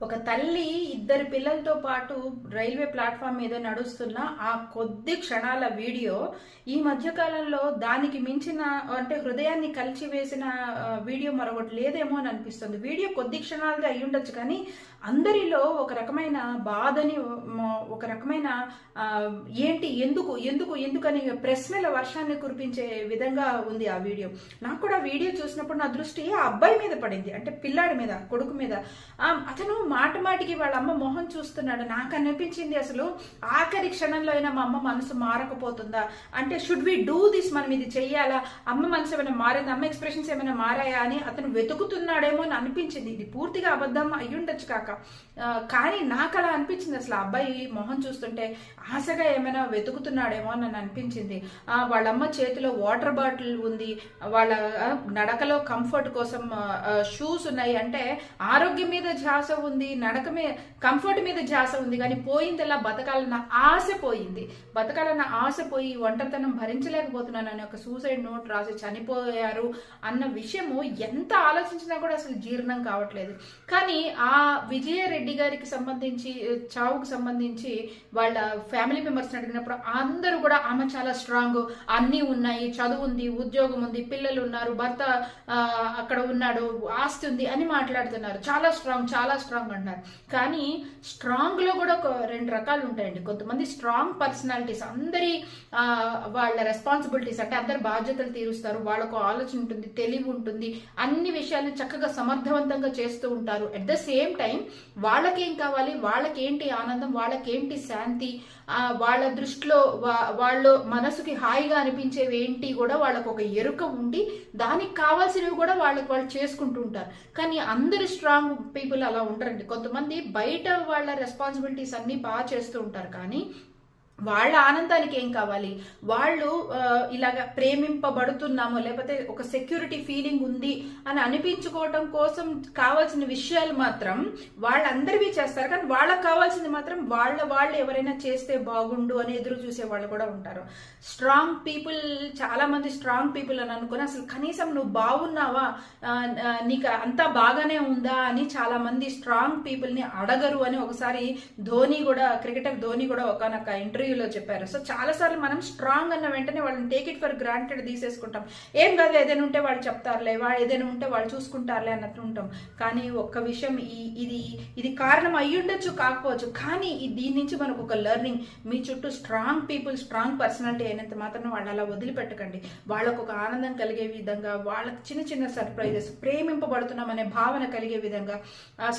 ఒక తల్లి ఇద్దరు పిల్లలతో పాటు రైల్వే ప్లాట్ఫామ్ మీద నడుస్తున్న ఆ కొద్ది క్షణాల వీడియో ఈ మధ్య కాలంలో దానికి మించిన అంటే హృదయాన్ని కలిచివేసిన వీడియో మరొకటి లేదేమో అని అనిపిస్తుంది. వీడియో కొద్ది క్షణాలది అయి ఉండొచ్చు, కానీ అందరిలో ఒక రకమైన బాధని, ఒక రకమైన ఏంటి ఎందుకు ఎందుకు ఎందుకని ప్రశ్నల వర్షాన్ని కురిపించే విధంగా ఉంది ఆ వీడియో. నాకు కూడా వీడియో చూసినప్పుడు నా దృష్టి ఆ అబ్బాయి మీద పడింది, అంటే పిల్లాడి మీద, కొడుకు మీద. అతను మాటికి వాళ్ళ అమ్మ మొహం చూస్తున్నాడు. నాకు అనిపించింది, అసలు ఆఖరి క్షణంలో అయినా మా అమ్మ మనసు మారకపోతుందా, అంటే షుడ్ వి డూ దిస్, మనం ఇది చెయ్యాలా, అమ్మ మనసు ఏమైనా మారిందా, అమ్మ ఎక్స్ప్రెషన్స్ ఏమైనా మారాయా అని అతను వెతుకుతున్నాడేమో అని అనిపించింది. ఇది పూర్తిగా అబద్ధం అయ్యుండొచ్చు కాక, కానీ నాకు అలా అనిపించింది. అసలు ఆ అబ్బాయి మొహం చూస్తుంటే ఆశగా ఏమైనా వెతుకుతున్నాడేమో అని అనిపించింది. వాళ్ళమ్మ చేతిలో వాటర్ బాటిల్ ఉంది, వాళ్ళ నడకలో కంఫర్ట్ కోసం షూస్ ఉన్నాయి, అంటే ఆరోగ్యం మీద ధ్యాస ఉంది, నడక మీద కంఫర్ట్ మీద ధ్యాస ఉంది, కానీ పోయిందల్లా బతకాలన్న ఆశ పోయింది. బతకాలన్న ఆశ పోయి ఒంటరితనం భరించలేకపోతున్నాను అని ఒక సూసైడ్ నోట్ రాసి చనిపోయారు అన్న విషయము ఎంత ఆలోచించినా కూడా అసలు జీర్ణం కావట్లేదు. కానీ ఆ విజయారెడ్డి గారికి సంబంధించి, చావుకు సంబంధించి వాళ్ళ ఫ్యామిలీ మెంబర్స్ అడిగినప్పుడు అందరూ కూడా ఆమె చాలా స్ట్రాంగ్, అన్నీ ఉన్నాయి, చదువు ఉంది, ఉద్యోగం ఉంది, పిల్లలు ఉన్నారు, భర్త అక్కడ ఉన్నాడు, ఆస్తి ఉంది అని మాట్లాడుతున్నారు. చాలా స్ట్రాంగ్, చాలా స్ట్రాంగ్ అంటున్నారు. కానీ స్ట్రాంగ్ లో కూడా ఒక రెండు రకాలు ఉంటాయండి. కొంతమంది స్ట్రాంగ్ పర్సనాలిటీస్ అందరి వాళ్ళ రెస్పాన్సిబిలిటీస్, అంటే అందరి బాధ్యతలు తీరుస్తారు, వాళ్ళకు ఆలోచన ఉంటుంది, తెలివి ఉంటుంది, అన్ని విషయాలను చక్కగా సమర్థవంతంగా చేస్తూ ఉంటారు. అట్ ద సేమ్ టైం వాళ్ళకేం కావాలి, వాళ్ళకేంటి ఆనందం, వాళ్ళకేంటి శాంతి, వాళ్ళ దృష్టిలో వాళ్ళు మనసుకి హాయిగా అనిపించేవి ఏంటి కూడా వాళ్ళకు ఒక ఎరుక ఉండి దానికి కావాల్సినవి కూడా వాళ్ళు చేసుకుంటూ ఉంటారు. కానీ అందరు స్ట్రాంగ్ పీపుల్ అలా ఉంటారండి. కొంతమంది బయట వాళ్ళ రెస్పాన్సిబిలిటీస్ అన్ని బాగా చేస్తూ ఉంటారు, కానీ వాళ్ళ ఆనందానికి ఏం కావాలి, వాళ్ళు ఇలాగ ప్రేమింపబడుతున్నాము, లేకపోతే ఒక సెక్యూరిటీ ఫీలింగ్ ఉంది అని అనిపించుకోవటం కోసం కావాల్సిన విషయాలు మాత్రం వాళ్ళందరివి చేస్తారు, కానీ వాళ్ళకి కావాల్సింది మాత్రం వాళ్ళు ఎవరైనా చేస్తే బాగుండు అని ఎదురు చూసే వాళ్ళు కూడా ఉంటారు. స్ట్రాంగ్ పీపుల్, చాలా మంది స్ట్రాంగ్ పీపుల్ అని అనుకుని అసలు కనీసం నువ్వు బాగున్నావా, నీకు అంతా బాగానే ఉందా అని చాలా మంది స్ట్రాంగ్ పీపుల్ ని అడగరు అని ఒకసారి క్రికెటర్ ధోని కూడా ఒకనొక ఇంటర్వ్యూలో చెప్పారు. సో చాలా సార్లు మనం స్ట్రాంగ్ అన్న వెంటనే వాళ్ళని టేక్ ఇట్ ఫర్ గ్రాంటెడ్ తీసేసుకుంటాం. ఏం కాదు, ఏదైనా ఉంటే వాళ్ళు చెప్తారులే, ఏదైనా ఉంటే వాళ్ళు చూసుకుంటారులే అన్నట్టు ఉంటాం. కానీ ఒక్క విషయం, ఇది కారణం అయ్యుండొచ్చు, కాకపోవచ్చు, కానీ దీని నుంచి మనకు ఒక లెర్నింగ్. మీ చుట్టూ స్ట్రాంగ్ పీపుల్, స్ట్రాంగ్ పర్సనాలిటీ అయినంత మాత్రం వాళ్ళు అలా వదిలిపెట్టకండి. వాళ్ళకు ఒక ఆనందం కలిగే విధంగా, వాళ్ళకి చిన్న చిన్న సర్ప్రైజెస్, ప్రేమింపబడుతున్నాం అనే భావన కలిగే విధంగా,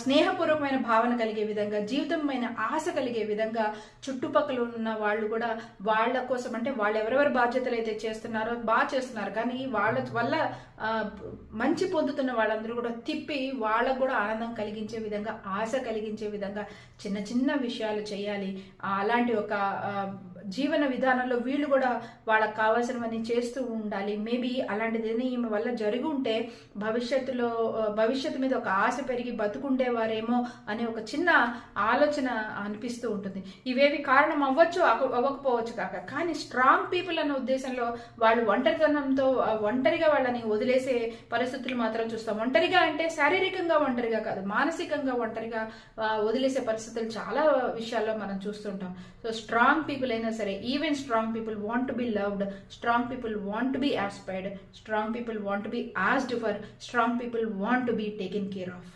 స్నేహపూర్వకమైన భావన కలిగే విధంగా, జీవితమైన ఆశ కలిగే విధంగా చుట్టుపక్కల ఉన్న వాళ్ళు కూడా వాళ్ళ కోసం, అంటే వాళ్ళు ఎవరెవరు బాధ్యతలు అయితే చేస్తున్నారో బాగా చేస్తున్నారు, కానీ వాళ్ళ వల్ల మంచి పొందుతున్న వాళ్ళందరూ కూడా తిప్పి వాళ్ళకు కూడా ఆనందం కలిగించే విధంగా, ఆశ కలిగించే విధంగా చిన్న చిన్న విషయాలు చేయాలి. అలాంటి ఒక జీవన విధానంలో వీళ్ళు కూడా వాళ్ళకి కావాల్సినవన్నీ చేస్తూ ఉండాలి. మేబీ అలాంటిది ఈమె వల్ల జరిగి ఉంటే భవిష్యత్తు మీద ఒక ఆశ పెరిగి బతుకుండేవారేమో అనే ఒక చిన్న ఆలోచన అనిపిస్తూ ఉంటుంది. ఇవేవి కారణం అవ్వచ్చు, అవ్వకపోవచ్చు కాక, కానీ స్ట్రాంగ్ పీపుల్ అన్న ఉద్దేశంలో వాళ్ళు ఒంటరితనంతో ఒంటరిగా వాళ్ళని వదిలేసే పరిస్థితులు మాత్రం చూస్తాం. ఒంటరిగా అంటే శారీరకంగా ఒంటరిగా కాదు, మానసికంగా ఒంటరిగా వదిలేసే పరిస్థితులు చాలా విషయాల్లో మనం చూస్తుంటాం. సో స్ట్రాంగ్ పీపుల్ అయినా సరే, even strong people want to be loved, strong people want to be aspired, strong people want to be asked for, strong people want to be taken care of.